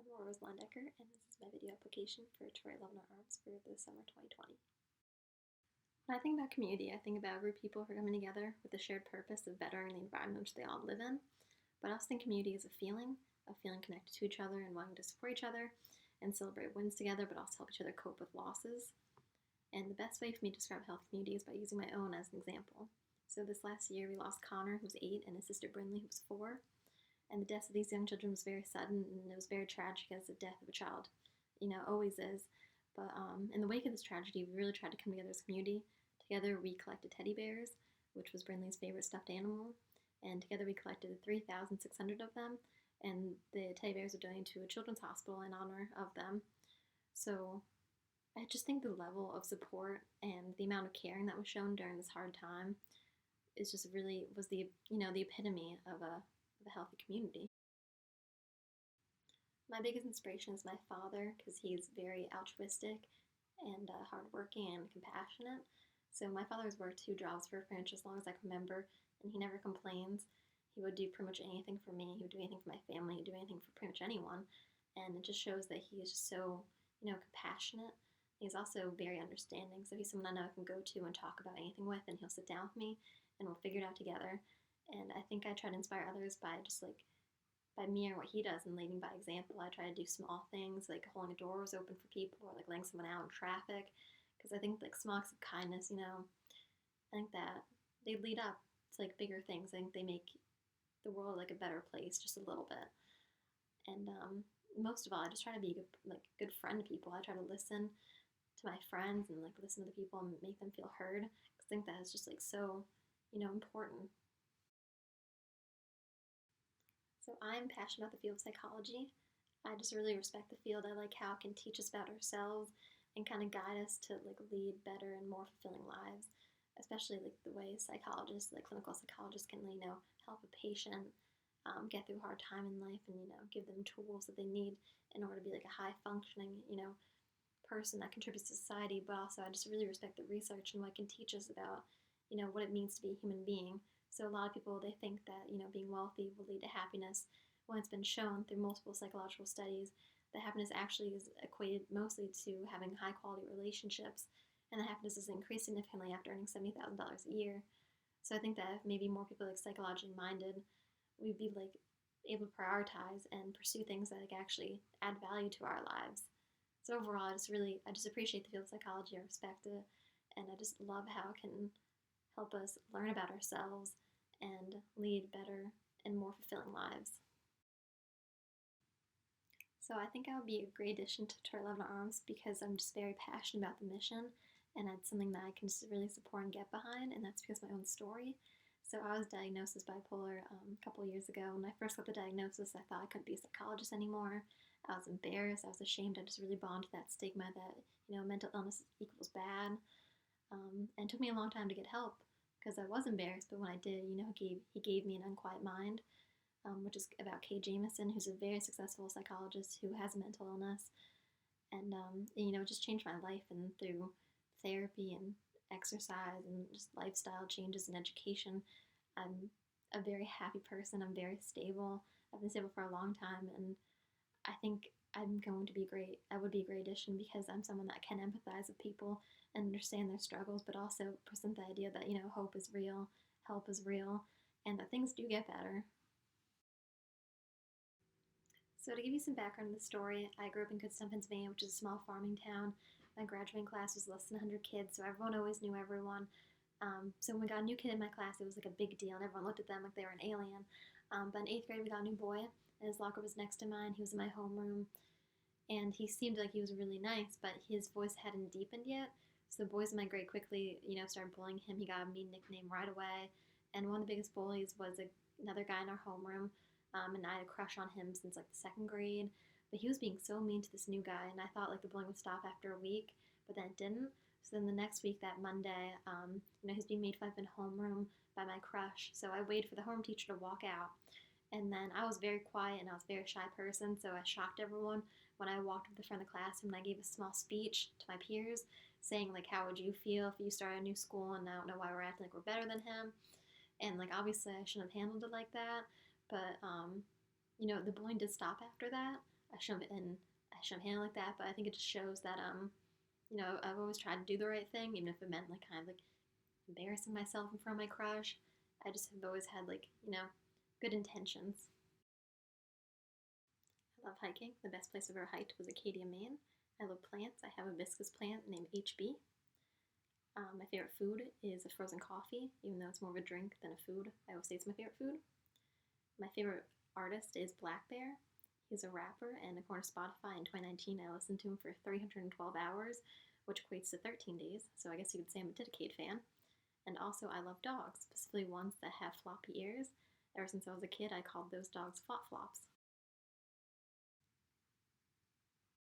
I'm Rose Londecker, and this is my video application for TWLOA Arms for the summer 2020. When I think about community, I think about a group of people who are coming together with the shared purpose of bettering the environment which they all live in. But I also think community is a feeling connected to each other and wanting to support each other and celebrate wins together, but also help each other cope with losses. And the best way for me to describe health community is by using my own as an example. So this last year, we lost Connor, who was 8, and his sister Brinley, who was 4. And the death of these young children was very sudden, and it was very tragic, as the death of a child, always is. But in the wake of this tragedy, we really tried to come together as a community. Together, we collected teddy bears, which was Brinley's favorite stuffed animal, and together we collected 3,600 of them, and the teddy bears are donated to a children's hospital in honor of them. So I just think the level of support and the amount of caring that was shown during this hard time is just really was the epitome of a healthy community. My biggest inspiration is my father, because he's very altruistic and hardworking and compassionate. So my father has worked 2 jobs for pretty much as long as I can remember, and he never complains. He would do pretty much anything for me. He would do anything for my family. He would do anything for pretty much anyone. And it just shows that he is just so, compassionate. He's also very understanding. So he's someone I know I can go to and talk about anything with, and he'll sit down with me and we'll figure it out together. And I think I try to inspire others by just by mirroring what he does and leading by example. I try to do small things like holding doors open for people or letting someone out in traffic, because I think small acts of kindness, I think that they lead up to bigger things. I think they make the world a better place just a little bit. And most of all, I just try to be a good friend to people. I try to listen to my friends and listen to the people and make them feel heard, because I think that is just so important. So I'm passionate about the field of psychology. I just really respect the field. I like how it can teach us about ourselves and kind of guide us to lead better and more fulfilling lives, especially the way psychologists, clinical psychologists can help a patient get through a hard time in life and give them tools that they need in order to be a high functioning person that contributes to society. But also I just really respect the research and what it can teach us about what it means to be a human being. So a lot of people, they think that, being wealthy will lead to happiness, when it's been shown through multiple psychological studies that happiness actually is equated mostly to having high quality relationships, and that happiness is increased significantly after earning $70,000 a year. So I think that if maybe more people psychologically minded, we'd be able to prioritize and pursue things that actually add value to our lives. So overall, I just appreciate the field of psychology. I respect it, and I just love how it can help us learn about ourselves and lead better and more fulfilling lives. So I think I would be a great addition to TWLOA Arms, because I'm just very passionate about the mission, and it's something that I can just really support and get behind, and that's because of my own story. So I was diagnosed as bipolar a couple of years ago. When I first got the diagnosis, I thought I couldn't be a psychologist anymore. I was embarrassed. I was ashamed. I just really bought into that stigma that mental illness equals bad. And it took me a long time to get help, because I was embarrassed. But when I did, he gave me An Unquiet Mind, which is about Kay Jamison, who's a very successful psychologist who has a mental illness. And it just changed my life. And through therapy and exercise and just lifestyle changes and education, I'm a very happy person. I'm very stable. I've been stable for a long time, and I think I would be a great addition, because I'm someone that can empathize with people and understand their struggles, but also present the idea that hope is real, help is real, and that things do get better. So to give you some background on the story, I grew up in Kutztown, Pennsylvania, which is a small farming town. My graduating class was less than 100 kids, so everyone always knew everyone. So when we got a new kid in my class, it was a big deal, and everyone looked at them like they were an alien. But in 8th grade, we got a new boy, and his locker was next to mine. He was in my homeroom, and he seemed like he was really nice, but his voice hadn't deepened yet. So the boys in my grade quickly, started bullying him. He got a mean nickname right away, and one of the biggest bullies was another guy in our homeroom, and I had a crush on him since the 2nd grade. But he was being so mean to this new guy, and I thought the bullying would stop after a week, but then it didn't. So then the next week, that Monday, he's being made fun of in homeroom by my crush. So I waited for the homeroom teacher to walk out, and then I was very quiet and I was a very shy person, so I shocked everyone when I walked up to the front of the classroom and I gave a small speech to my peers saying how would you feel if you started a new school and I don't know why we're acting like we're better than him. And obviously I shouldn't have handled it like that, but the bullying did stop after that. I shouldn't handle like that, but I think it just shows that I've always tried to do the right thing, even if it meant like kind of like embarrassing myself in front of my crush. I just have always had like, good intentions. I love hiking. The best place I've ever hiked was Acadia, Maine. I love plants. I have a hibiscus plant named HB. My favorite food is a frozen coffee, even though it's more of a drink than a food. I always say it's my favorite food. My favorite artist is Black Bear. He's a rapper, and according to Spotify in 2019, I listened to him for 312 hours, which equates to 13 days, so I guess you could say I'm a dedicated fan. And also, I love dogs, specifically ones that have floppy ears. Ever since I was a kid, I called those dogs flop flops.